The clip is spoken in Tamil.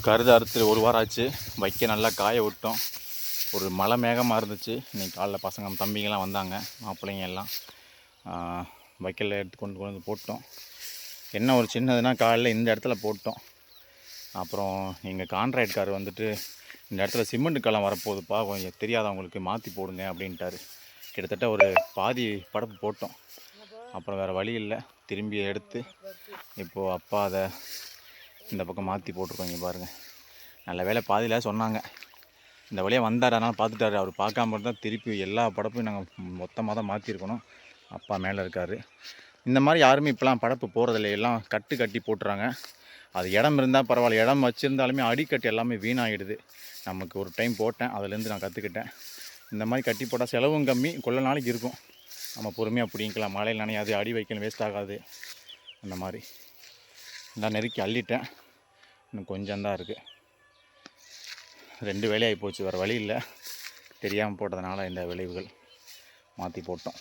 கருது அறுத்து ஒரு வாரம் ஆச்சு. வைக்க நல்லா காய விட்டோம். ஒரு மழை மேகமாக இருந்துச்சு. இன்றைக்கி காலைல பசங்க தம்பிங்கெல்லாம் வந்தாங்க, மாப்பிள்ளைங்க எல்லாம் வைக்கல எடுத்து கொண்டு வந்து போட்டோம். என்ன ஒரு சின்னதுன்னா காலையில் இந்த இடத்துல போட்டோம். அப்புறம் எங்கள் கான்ட்ராக்ட்கார் வந்துட்டு இந்த இடத்துல சிமெண்ட் கலம் வரப்போகுதுப்பா, கொஞ்சம் தெரியாதவங்களுக்கு மாற்றி போடுங்க அப்படின்ட்டார். கிட்டத்தட்ட ஒரு பாதி படப்பு போட்டோம். அப்புறம் வேறு வழி இல்லை, திரும்பி எடுத்து இப்போது அப்பா அதை இந்த பக்கம் மாற்றி போட்டிருக்கோம். இங்கே பாருங்கள், நல்ல வேலை பாதியில் சொன்னாங்க. இந்த வழியாக வந்தார், அதனால் பார்த்துட்டாரு. அவர் பார்க்காம இருந்தால் திருப்பி எல்லா படப்பையும் நாங்கள் மொத்தமாக தான் மாற்றிருக்கணும். அப்பா மேலே இருக்கார். இந்த மாதிரி யாருமே இப்போலாம் படப்பு போகிறதில்ல, எல்லாம் கட்டி போட்டுறாங்க. அது இடம் இருந்தால் பரவாயில்ல, இடம் வச்சுருந்தாலுமே அடிக்கட்டு எல்லாமே வீணாகிடுது. நமக்கு ஒரு டைம் போட்டேன், அதுலேருந்து நான் கற்றுக்கிட்டேன். இந்த மாதிரி கட்டி போட்டால் செலவும் கம்மி, கொள்ள நாளைக்கு இருக்கும். நம்ம பொறுமையாக பிடிங்கிக்கலாம், மழையில் நனையாது, அடி வைக்கணும், வேஸ்ட் ஆகாது. அந்த மாதிரி எல்லாம் நெருக்கி அள்ளிட்டேன். இன்னும் கொஞ்சம் தான் இருக்குது. 2 வேலையாகி போச்சு, வேறு வழி இல்லை. தெரியாமல் போட்டதுனால இந்த விளைவுகள் மாற்றி போட்டோம்.